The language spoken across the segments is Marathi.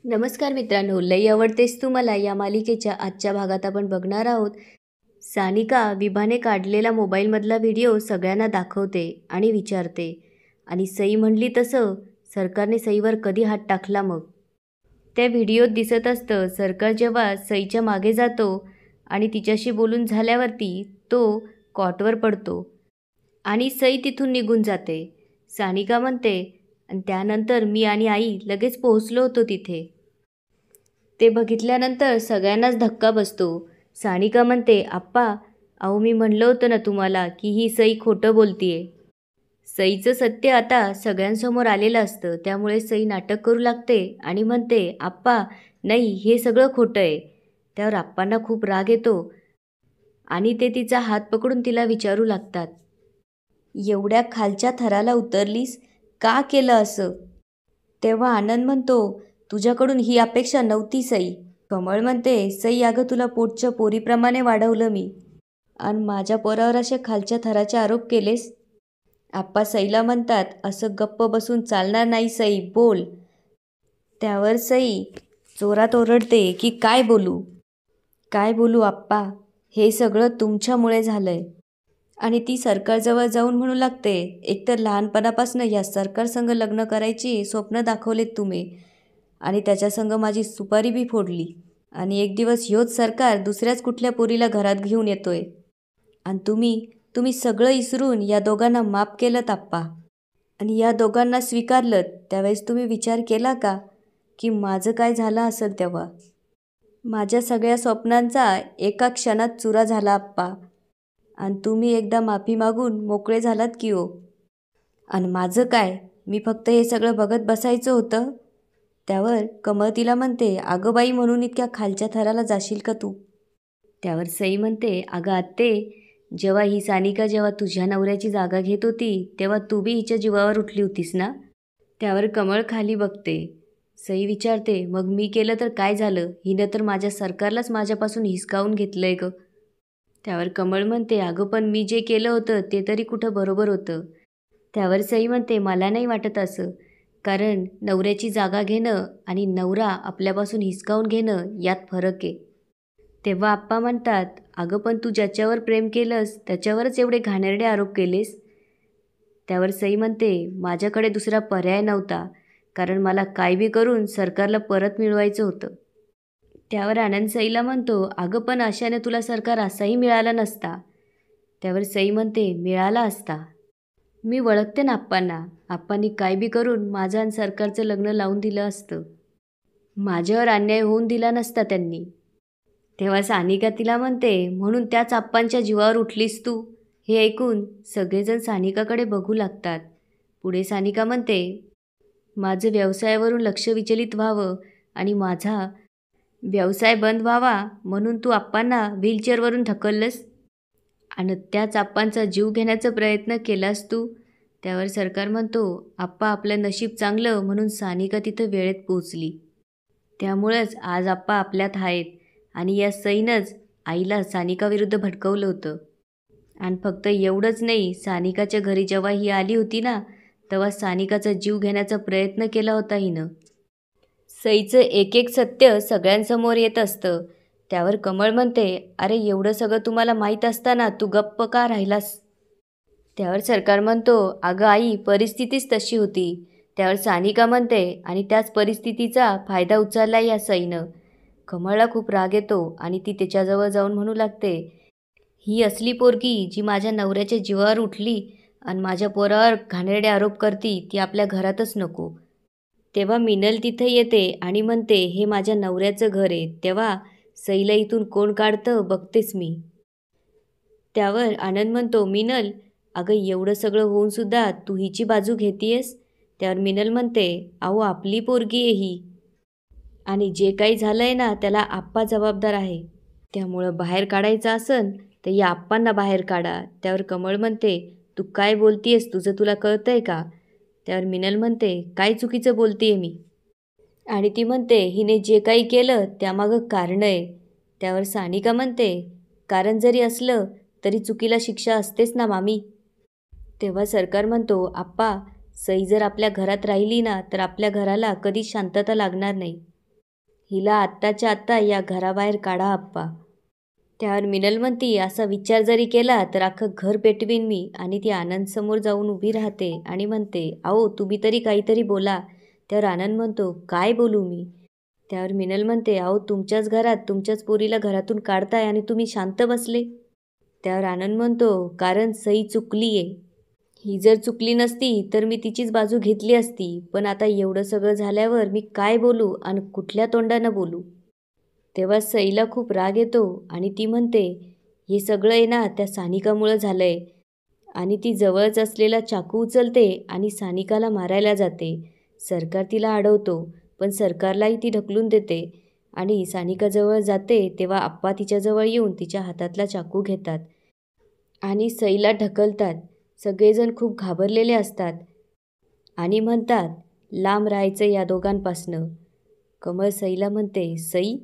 नमस्कार मित्रांनो, लई आवडतेस तू मला या मालिकेच्या आजच्या भागात आपण बघणार आहोत. सानिका विभाने काढलेला मोबाईलमधला व्हिडिओ सगळ्यांना दाखवते आणि विचारते, आणि सई म्हणली तसं सरकारने सईवर कधी हात टाकला मग. त्या व्हिडिओत दिसत असतं सरकार जेव्हा सईच्या मागे जातो आणि तिच्याशी बोलून झाल्यावरती तो कॉटवर पडतो आणि सई तिथून निघून जाते. सानिका म्हणते, आणि त्यानंतर मी आणि आई लगेच पोहोचलो होतो तिथे. ते बघितल्यानंतर सगळ्यांनाच धक्का बसतो. सानिका म्हणते, आप्पा, अहो मी म्हणलं होतं ना तुम्हाला की ही सई खोटं बोलतीये. सईचं सत्य आता सगळ्यांसमोर आलेलं असतं, त्यामुळे सई नाटक करू लागते आणि म्हणते, आप्पा नाही, हे सगळं खोटं आहे. त्यावर आप्पांना खूप राग येतो आणि ते तिचा हात पकडून तिला विचारू लागतात, एवढ्या खालच्या थराला उतरलीस, का केलं असं? तेव्हा आनंद म्हणतो, तुझ्याकडून ही अपेक्षा नव्हती सई. कमळ म्हणते, सई अगं तुला पोटच्या पोरीप्रमाणे वाढवलं मी, आणि माझ्या पोरावर असे खालच्या थराचे आरोप केलेस. आप्पा सईला म्हणतात, असं गप्प बसून चालणार नाही सई, बोल. त्यावर सई जोरात ओरडते की काय बोलू, काय बोलू आप्पा, हे सगळं तुमच्यामुळे झालंय. आणि ती सरकारजवळ जाऊन म्हणू लागते, एकतर लहानपणापासून या सरकारसंग लग्न करायची स्वप्न दाखवलेत तुम्ही, आणि त्याच्यासंग माझी सुपारी बी फोडली, आणि एक दिवस ह्योच सरकार दुसऱ्याच कुठल्या पोरीला घरात घेऊन येतोय, आणि तुम्ही सगळं इसरून या दोघांना माफ केलं आप्पा, आणि या दोघांना स्वीकारलं. त्यावेळेस तुम्ही विचार केला का की माझं काय झालं असेल तेव्हा? माझ्या सगळ्या स्वप्नांचा एका क्षणात चुरा झाला आप्पा, आणि तुम्ही एकदा माफी मागून मोकळे झालात की हो. आणि माझं काय, मी फक्त हे सगळं बघत बसायचं होतं. त्यावर कमळ तिला म्हणते, अगं बाई, म्हणून इतक्या खालच्या थराला जाशील का तू? त्यावर सई म्हणते, अगं आत्ते, जेव्हा ही सानिका जेव्हा तुझ्या नवऱ्याची जागा घेत होती तेव्हा तू बी हिच्या जीवावर उठली होतीस ना. त्यावर कमळ खाली बघते. सई विचारते, मग मी केलं तर काय झालं? हिनं तर माझ्या सरकारलाच माझ्यापासून हिसकावून घेतलंय ग. त्यावर कमळ म्हणते, अगं पण मी जे केलं होतं ते तरी कुठं बरोबर होतं. त्यावर सई म्हणते, मला नाही वाटत असं, कारण नवऱ्याची जागा घेणं आणि नवरा आपल्यापासून हिसकावून घेणं यात फरक आहे. तेव्हा आप्पा म्हणतात, अगं पण तू ज्याच्यावर प्रेम केलंस त्याच्यावरच एवढे घाणेरडे आरोप केलेस. त्यावर सई म्हणते, माझ्याकडे दुसरा पर्याय नव्हता, कारण मला काय बी करून सरकारला परत मिळवायचं होतं. त्यावर आनंद सईला म्हणतो, अगं पण अशाने तुला सरकार असाही मिळाला नसता. त्यावर सई म्हणते, मिळाला असता. मी ओळखते ना आप्पांना, आप्पांनी काय बी करून माझं आणि सरकारचं लग्न लावून दिलं असतं. माझ्यावर अन्याय होऊन दिला नसता त्यांनी. तेव्हा सानिका तिला म्हणते, म्हणून त्याच आप्पांच्या जीवावर उठलीस तू. हे ऐकून सगळेजण सानिकाकडे बघू लागतात. पुढे सानिका म्हणते, माझं व्यवसायावरून लक्ष विचलित व्हावं आणि माझा व्यवसाय बंद व्हावा म्हणून तू आप्पांना व्हीलचेअरवरून ढकललंस, आणि त्याच आप्पांचा जीव घेण्याचा प्रयत्न केलास तू. त्यावर सरकार म्हणतो, आप्पा आपलं नशीब चांगलं म्हणून सानिका तिथं वेळेत पोचली, त्यामुळंच आज आप्पा आपल्यात आहेत. आणि या सईनंच आईला सानिकाविरुद्ध भडकवलं होतं. आणि फक्त एवढंच नाही, सानिकाच्या घरी जेव्हा ही आली होती ना, तेव्हा सानिकाचा जीव घेण्याचा प्रयत्न केला होता हिनं. सईचं एक एक सत्य सगळ्यांसमोर येत असतं. त्यावर कमळ म्हणते, अरे एवढं सगळं तुम्हाला माहीत असताना तू गप्प का राहिलास? त्यावर सरकार म्हणतो, अगं आई, परिस्थितीच तशी होती. त्यावर सानिका म्हणते, आणि त्याच परिस्थितीचा फायदा उचलला या सईनं. कमळला खूप राग येतो आणि ती त्याच्याजवळ जाऊन म्हणू लागते, ही असली पोरगी जी माझ्या नवऱ्याच्या जीवावर उठली आणि माझ्या पोरावर घाणेरडे आरोप करती, ती आपल्या घरातच नको. तेव्हा मिनल तिथं येते आणि म्हणते, हे माझ्या नवऱ्याचं घर आहे, तेव्हा सईला इथून कोण काढतं बघतेस मी. त्यावर आनंद म्हणतो, मिनल, अगं एवढं सगळं होऊनसुद्धा तू हिची बाजू घेतीयस? त्यावर मिनल म्हणते, अहो आपली पोरगी आहे ही, आणि जे काही झालं आहे ना त्याला आप्पा जबाबदार आहे, त्यामुळं बाहेर काढायचं असन तर या आप्पांना बाहेर काढा. त्यावर कमळ म्हणते, तू काय बोलतीयस, तुझं तुला कळतंय का? त्यावर मिनल म्हणते, काय चुकीचं बोलतीये मी? आणि ती म्हणते, हिने जे काही केलं त्यामागं कारण आहे. त्यावर सानिका म्हणते, कारण जरी असलं तरी चुकीला शिक्षा असतेच ना मामी. तेव्हा सरकार म्हणतो, आप्पा, सई जर आपल्या घरात राहिली ना तर आपल्या घराला कधीच शांतता लागणार नाही. हिला आत्ताच्या आत्ता या घराबाहेर काढा आप्पा. त्यावर मिनल म्हणती, असा विचार जरी केला तर अख्खं घर पेटवीन मी. आणि ती आनंदसमोर जाऊन उभी राहते आणि म्हणते, अहो तुम्ही तरी काहीतरी बोला. त्यावर आनंद म्हणतो, काय बोलू मी? त्यावर मिनल म्हणते, अहो तुमच्याच घरात तुमच्याच पोरीला घरातून काढताय आणि तुम्ही शांत बसले. त्यावर आनंद म्हणतो, कारण सई चुकली आहे. ही जर चुकली नसती तर मी तिचीच बाजू घेतली असती. पण आता एवढं सगळं झाल्यावर मी काय बोलू आणि कुठल्या तोंडानं बोलू? तेव्हा सईला खूप राग येतो आणि ती म्हणते, हे सगळं आहे ना त्या सानिकामुळं झालं आहे. आणि ती जवळच असलेला चाकू उचलते आणि सानिकाला मारायला जाते. सरकार तिला अडवतो, पण सरकारलाही ती ढकलून देते आणि सानिकाजवळ जाते तेव्हा आप्पा तिच्याजवळ येऊन तिच्या हातातला चाकू घेतात आणि सईला ढकलतात. सगळेजण खूप घाबरलेले असतात आणि म्हणतात, लांब राहायचं या दोघांपासनं. कमळ सईला म्हणते, सई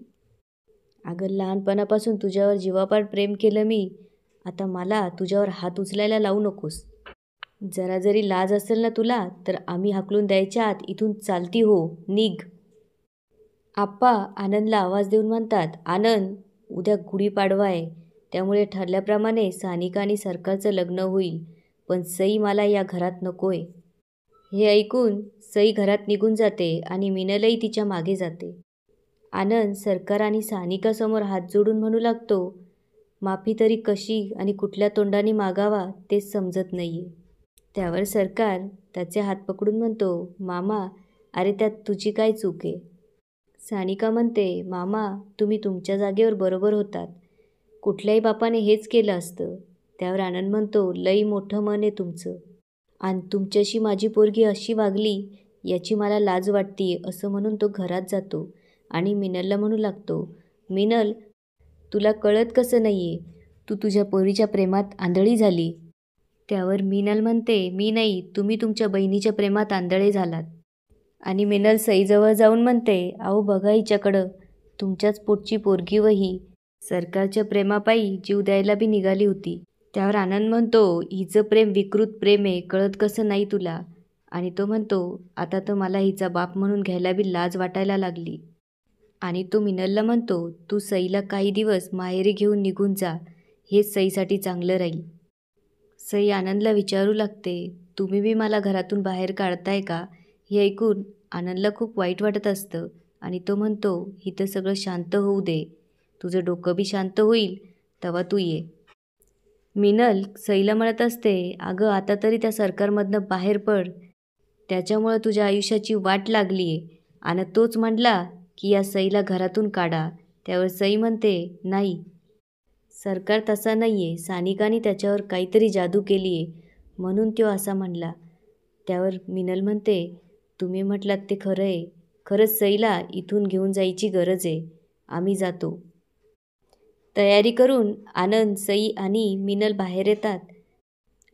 अगं लहानपणापासून तुझ्यावर जीवापाड प्रेम केलं मी. आता मला तुझ्यावर हात उचलायला लावू नकोस. जरा जरी लाज असेल ना तुला तर आम्ही हाकलून द्यायच्या आत इथून चालती हो, निघ. आप्पा आनंदला आवाज देऊन म्हणतात, आनंद उद्या गुढीपाडवा आहे. त्यामुळे ठरल्याप्रमाणे सानिका आणि सरकारचं लग्न होईल. पण सई मला या घरात नकोय. हे ऐकून सई घरात निघून जाते आणि मिनलही तिच्या मागे जाते. आनंद सरकार आणि सानिकासमोर हात जोडून म्हणू लागतो, माफी तरी कशी आणि कुठल्या तोंडाने मागावा तेच समजत नाहीये. त्यावर सरकार त्याचे हात पकडून म्हणतो, मामा अरे त्यात तुझी काय चूक आहे? सानिका म्हणते, मामा तुम्ही तुमच्या जागेवर बरोबर होतात. कुठल्याही बापाने हेच केलं असतं. त्यावर आनंद म्हणतो, लई मोठं मन आहे तुमचं. आणि तुमच्याशी माझी पोरगी अशी वागली याची मला लाज वाटते असं म्हणून तो घरात जातो आणि मिनलला म्हणू लागतो, मिनल तुला कळत कसं नाही आहे? तू तुझ्या पोरीच्या प्रेमात आंधळी झाली. त्यावर मिनल म्हणते, मी नाही, तुम्ही तुमच्या बहिणीच्या प्रेमात आंधळे झालात. आणि मिनल सईजवळ जाऊन म्हणते, अहो बघा हिच्याकडं, तुमच्याच पोटची पोरगी व ही सरकारच्या प्रेमापायी जीव द्यायला बी निघाली होती. त्यावर आनंद म्हणतो, हिचं प्रेम विकृत प्रेम आहे, कळत कसं नाही तुला? आणि तो म्हणतो, आता तर मला हिचा बाप म्हणून घ्यायला बी लाज वाटायला लागली. आणि तो मिनलला म्हणतो, तू सईला काही दिवस माहेरी घेऊन निघून जा, हेच सईसाठी चांगलं राहील. सई आनंदला विचारू लागते, तुम्ही बी मला घरातून बाहेर काढताय का? हे ऐकून आनंदला खूप वाईट वाटत असतं आणि तो म्हणतो, इथं सगळं शांत होऊ दे, तुझं डोकं बी शांत होईल तेव्हा तू ये. मिनल सईला म्हणत असते, अगं आता तरी त्या सरकारमधनं बाहेर पड, त्याच्यामुळं तुझ्या आयुष्याची वाट लागली आहे. आणि तोच म्हटला की या सईला घरातून काढा. त्यावर सई म्हणते, नाही, सरकार तसा नाही आहे, सानिकाने त्याच्यावर काहीतरी जादू केली आहे म्हणून तो असा म्हणला. त्यावर मिनल म्हणते, तुम्ही म्हटलात ते खरं आहे, खरंच सईला इथून घेऊन जायची गरज आहे, आम्ही जातो. तयारी करून आनंद, सई आणि मिनल बाहेर येतात.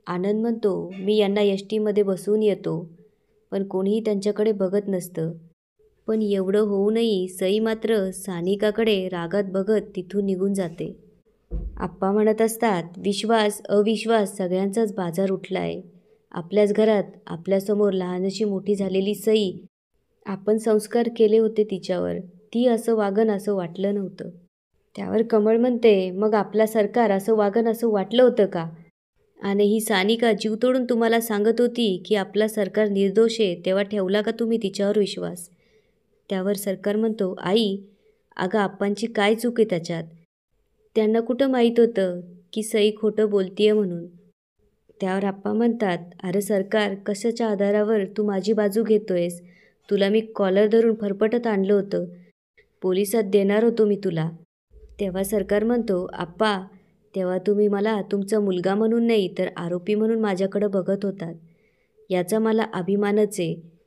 आनंद म्हणतो, मी यांना एस टीमध्ये बसवून येतो. पण कोणीही त्यांच्याकडे बघत नसतं. पण एवढं होऊनही सई मात्र सानिकाकडे रागात बघत तिथून निघून जाते. आप्पा म्हणत असतात, विश्वास अविश्वास सगळ्यांचाच बाजार उठला आहे. आपल्याच घरात आपल्यासमोर लहानशी मोठी झालेली सई, आपण संस्कार केले होते तिच्यावर, ती असं वागन असं वाटलं नव्हतं. त्यावर कमळ म्हणते, मग आपला सरकार असं वागन असं वाटलं होतं का? आणि ही सानिका जीव तोडून तुम्हाला सांगत होती की आपला सरकार निर्दोष आहे, तेव्हा ठेवला का तुम्ही तिच्यावर विश्वास? त्यावर सरकार म्हणतो, आई अगं आप्पांची काय चूक आहे त्याच्यात? त्यांना कुठं माहीत होतं की सई खोटं बोलतीये म्हणून? त्यावर आप्पा म्हणतात, अरे सरकार, कशाच्या आधारावर तू माझी बाजू घेतोयस? तुला मी कॉलर धरून फरफटत आणलं होतं, पोलिसात देणार होतो मी तुला. तेव्हा सरकार म्हणतो, आप्पा तेव्हा तुम्ही मला तुमचा मुलगा म्हणून नाही तर आरोपी म्हणून माझ्याकडं बघत होतात. याचा मला अभिमानच आहे.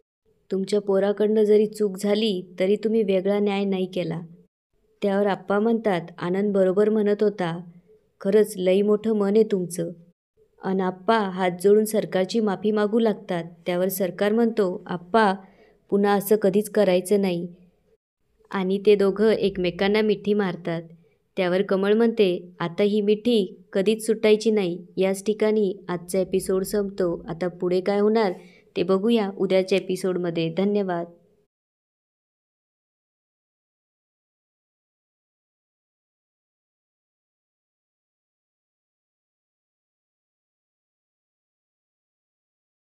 तुमच्या पोराकडनं जरी चूक झाली तरी तुम्ही वेगळा न्याय नाही केला. त्यावर आप्पा म्हणतात, आनंद बरोबर म्हणत होता, खरंच लई मोठं मन आहे तुमचं. अन आप्पा हात जोडून सरकारची माफी मागू लागतात. त्यावर सरकार म्हणतो, आप्पा पुन्हा असं कधीच करायचं नाही. आणि ते दोघं एकमेकांना मिठी मारतात. त्यावर कमळ म्हणते, आता ही मिठी कधीच सुटायची नाही. याच ठिकाणी आजचा एपिसोड संपतो. आता पुढे काय होणार ते बघूया उद्याच्या एपिसोडमध्ये. धन्यवाद.